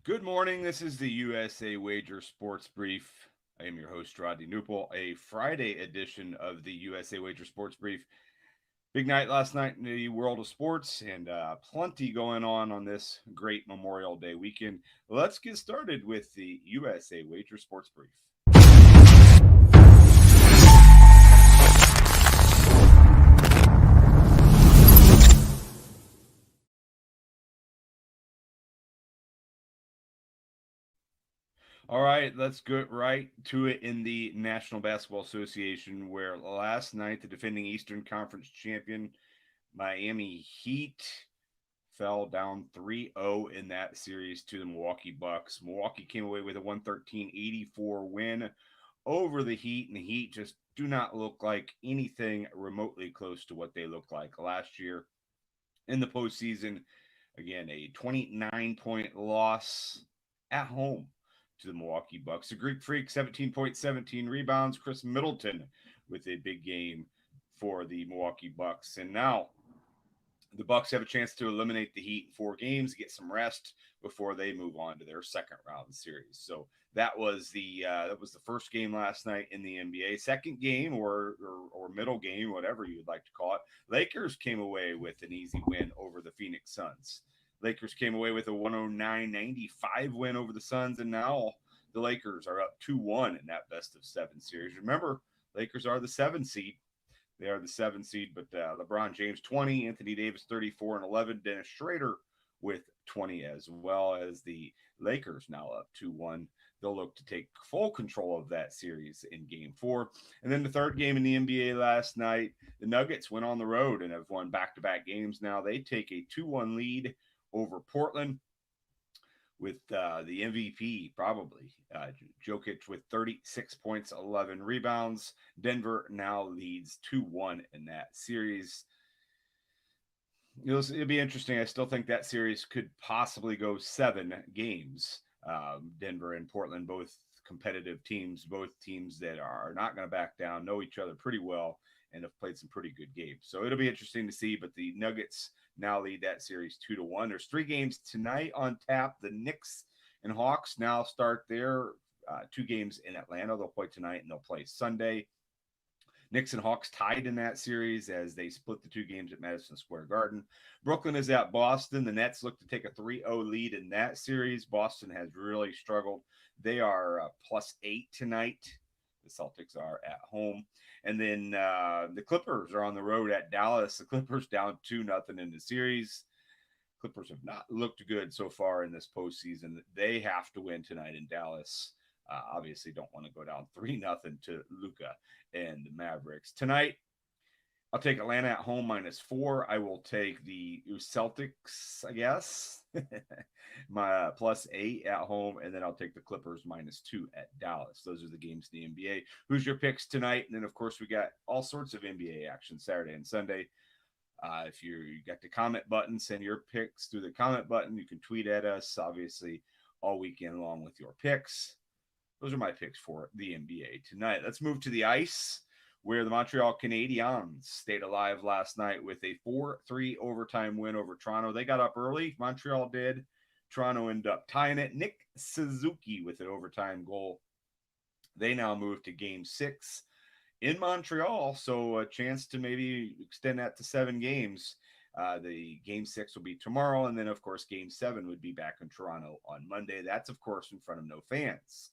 Good morning. This is the USA Wager Sports Brief. I am your host, Rodney Newpel, a Friday edition of the USA Wager Sports Brief. Big night last night in the world of sports and plenty going on this great Memorial Day weekend. Let's get started with the USA Wager Sports Brief. All right, let's get right to it in the National Basketball Association, where last night the defending Eastern Conference champion Miami Heat fell down 3-0 in that series to the Milwaukee Bucks. Milwaukee came away with a 113-84 win over the Heat, and the Heat just do not look like anything remotely close to what they looked like last year in the postseason. Again, a 29-point loss at home to the Milwaukee Bucks. The Greek Freak, 17.17 rebounds. Chris Middleton with a big game for the Milwaukee Bucks. And now the Bucks have a chance to eliminate the Heat in 4 games, get some rest before they move on to their second round series. So that was the first game last night in the NBA. Second game or middle game, whatever you would like to call it, Lakers came away with an easy win over the Phoenix Suns. Lakers came away with a 109-95 win over the Suns, and now the Lakers are up 2-1 in that best of 7 series. Remember, Lakers are the 7 seed. They are the 7 seed, but LeBron James 20, Anthony Davis 34 and 11, Dennis Schrader with 20, as well as the Lakers now up 2-1. They'll look to take full control of that series in game 4. And then the third game in the NBA last night, the Nuggets went on the road and have won back-to-back games now. They take a 2-1 lead over Portland with the MVP, probably Jokic with 36 points, 11 rebounds. Denver now leads 2-1 in that series. It'll be interesting. I still think that series could possibly go 7 games. Denver and Portland, both competitive teams, both teams that are not going to back down, know each other pretty well, and have played some pretty good games. So it'll be interesting to see. But the Nuggets now lead that series 2-1. There's 3 games tonight on tap. The Knicks and Hawks now start their 2 games in Atlanta. They'll play tonight and they'll play Sunday. Knicks and Hawks tied in that series as they split the 2 games at Madison Square Garden. Brooklyn is at Boston. The Nets look to take a 3-0 lead in that series. Boston has really struggled. They are +8 tonight. The Celtics are at home. And then the Clippers are on the road at Dallas. The Clippers down 2-0 in the series. Clippers have not looked good so far in this postseason. They have to win tonight in Dallas. Obviously, don't want to go down 3-0 to Luka and the Mavericks. Tonight, I'll take Atlanta at home -4. I will take the Celtics, I guess, my +8 at home, and then I'll take the Clippers -2 at Dallas. Those are the games in the NBA. Who's your picks tonight? And then, of course, we got all sorts of NBA action Saturday and Sunday. If you got the comment button, send your picks through the comment button. You can tweet at us, obviously, all weekend long with your picks. Those are my picks for the NBA tonight. Let's move to the ice, where the Montreal Canadiens stayed alive last night with a 4-3 overtime win over Toronto. They got up early. Montreal did. Toronto ended up tying it. Nick Suzuki with an overtime goal. They now move to game 6 in Montreal, so a chance to maybe extend that to 7 games. The game 6 will be tomorrow, and then, of course, game 7 would be back in Toronto on Monday. That's, of course, in front of no fans.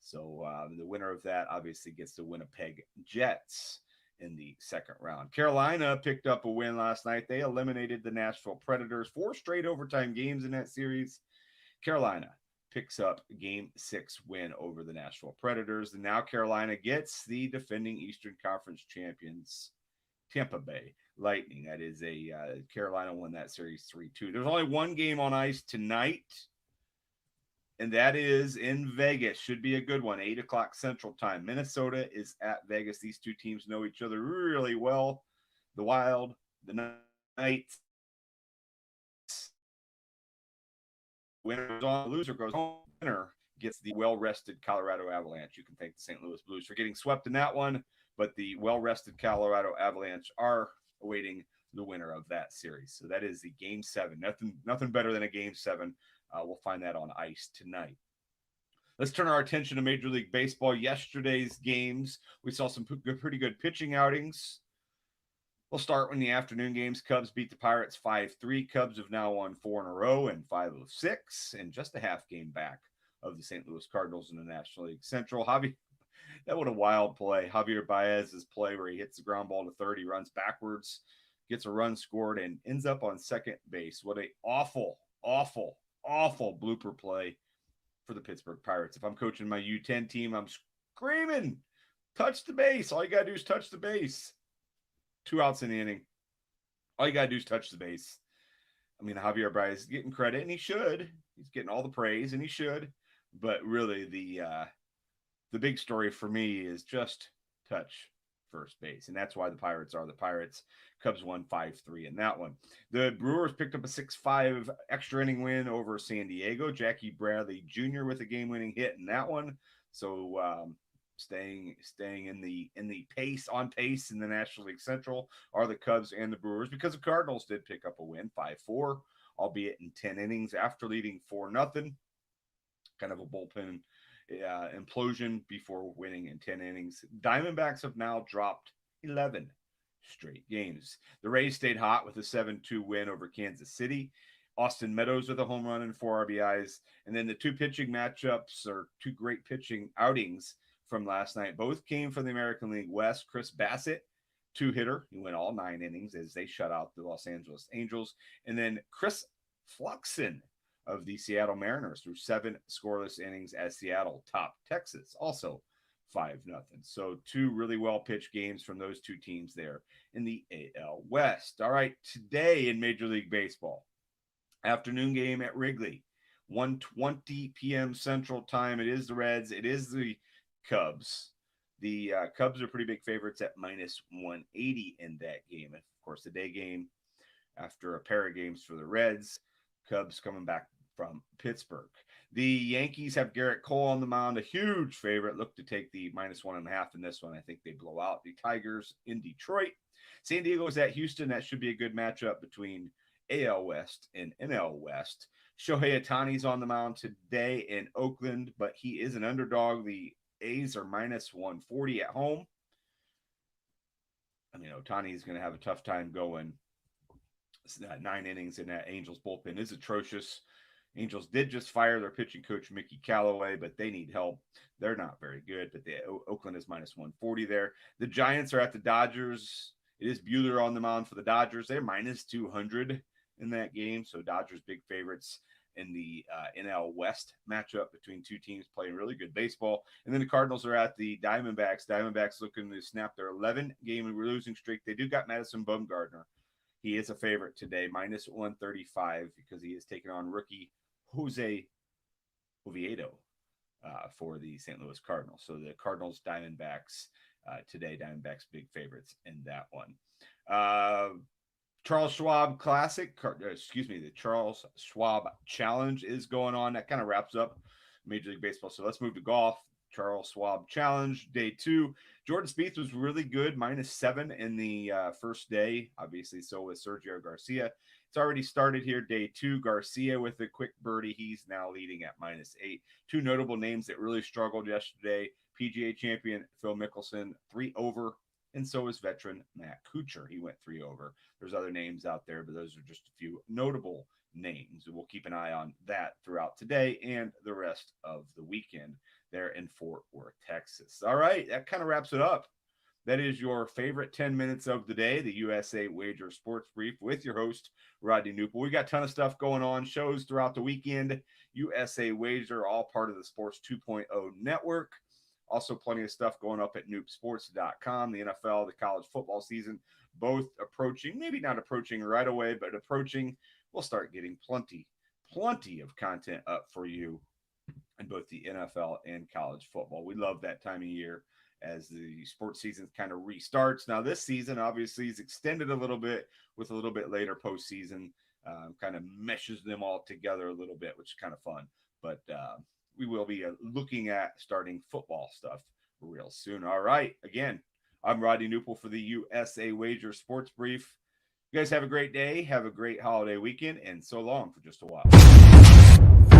So the winner of that obviously gets the Winnipeg Jets in the second round. Carolina picked up a win last night. They eliminated the Nashville Predators. 4 straight overtime games in that series. Carolina picks up game 6 win over the Nashville Predators. And now Carolina gets the defending Eastern Conference champions, Tampa Bay Lightning. That is Carolina won that series 3-2. There's only 1 game on ice tonight, and that is in Vegas. Should be a good one, 8 o'clock Central Time. Minnesota is at Vegas. These 2 teams know each other really well. The Wild, the Knights. Winner goes on, the loser goes home. Winner gets the well-rested Colorado Avalanche. You can thank the St. Louis Blues for getting swept in that one, but the well-rested Colorado Avalanche are awaiting the winner of that series. So that is the game 7. Nothing better than a game 7 We'll find that on ice tonight. Let's turn our attention to Major League Baseball. Yesterday's games, we saw some pretty good pitching outings. We'll start in the afternoon games. Cubs beat the Pirates 5-3. Cubs have now won 4 in a row and 5 of 6, and just a half game back of the St. Louis Cardinals in the National League Central. That was a wild play. Javier Baez's play where he hits the ground ball to third. He runs backwards, gets a run scored, and ends up on second base. What a awful blooper play for the Pittsburgh Pirates. If I'm coaching my U10 team, I'm screaming, touch the base. All you got to do is touch the base. 2 outs in the inning. All you got to do is touch the base. I mean, Javier Baez is getting credit, and he should. He's getting all the praise, and he should. But really, the big story for me is just touch first base, and that's why the Pirates are the Pirates. Cubs won 5-3 in that one. The Brewers picked up a 6-5 extra inning win over San Diego. Jackie Bradley Jr. with a game-winning hit in that one. So staying in the pace in the National League Central are the Cubs and the Brewers, because the Cardinals did pick up a win 5-4, albeit in 10 innings after leading 4-0. Kind of a bullpen implosion before winning in 10 innings. Diamondbacks have now dropped 11 straight games. The Rays stayed hot with a 7-2 win over Kansas City. Austin Meadows with a home run and 4 RBIs. And then the 2 pitching matchups, or 2 great pitching outings from last night, both came from the American League West. Chris Bassett, 2-hitter. He went all 9 innings as they shut out the Los Angeles Angels. And then Chris Fluxon of the Seattle Mariners through 7 scoreless innings as Seattle topped Texas, also 5-0. So 2 really well-pitched games from those 2 teams there in the AL West. All right, today in Major League Baseball, afternoon game at Wrigley, 1:20 p.m. Central Time. It is the Reds. It is the Cubs. The Cubs are pretty big favorites at -180 in that game. Of course, the day game after a pair of games for the Reds. Cubs coming back from Pittsburgh. The Yankees have Garrett Cole on the mound, a huge favorite. Look to take the -1.5 in this one. I think they blow out the Tigers in Detroit. San Diego is at Houston. That should be a good matchup between AL West and NL West. Shohei Ohtani's on the mound today in Oakland, but he is an underdog. The A's are -140 at home. I mean, Ohtani is going to have a tough time going 9 innings, in that Angels bullpen is atrocious. Angels did just fire their pitching coach, Mickey Callaway, but they need help. They're not very good, but Oakland is -140 there. The Giants are at the Dodgers. It is Buehler on the mound for the Dodgers. They're -200 in that game, so Dodgers big favorites in the NL West matchup between 2 teams playing really good baseball. And then the Cardinals are at the Diamondbacks. Diamondbacks looking to snap their 11-game losing streak. They do got Madison Bumgarner. He is a favorite today, -135, because he is taking on rookie Jose Oviedo for the St. Louis Cardinals. So the Cardinals, Diamondbacks today. Diamondbacks big favorites in that one. Charles Schwab Classic, the Charles Schwab Challenge is going on. That kind of wraps up Major League Baseball. So let's move to golf. Charles Schwab Challenge, day 2. Jordan Spieth was really good, -7 in the first day. Obviously, so was Sergio Garcia. It's already started here, day 2. Garcia with a quick birdie. He's now leading at -8. 2 notable names that really struggled yesterday. PGA champion Phil Mickelson, 3 over, and so is veteran Matt Kuchar. He went 3 over. There's other names out there, but those are just a few notable names. We'll keep an eye on that throughout today and the rest of the weekend there in Fort Worth, Texas. All right, that kind of wraps it up. That is your favorite 10 minutes of the day, the USA Wager Sports Brief with your host, Rodney Newple. We got a ton of stuff going on, shows throughout the weekend. USA Wager, all part of the Sports 2.0 network. Also plenty of stuff going up at noobsports.com. The NFL, the college football season, both approaching, maybe not approaching right away, but approaching. We'll start getting plenty of content up for you in both the NFL and college football. We love that time of year as the sports season kind of restarts. Now, this season obviously is extended a little bit with a little bit later postseason, kind of meshes them all together a little bit, which is kind of fun. But we will be looking at starting football stuff real soon. All right. Again, I'm Rodney Newple for the USA Wager Sports Brief. You guys have a great day. Have a great holiday weekend, and so long for just a while.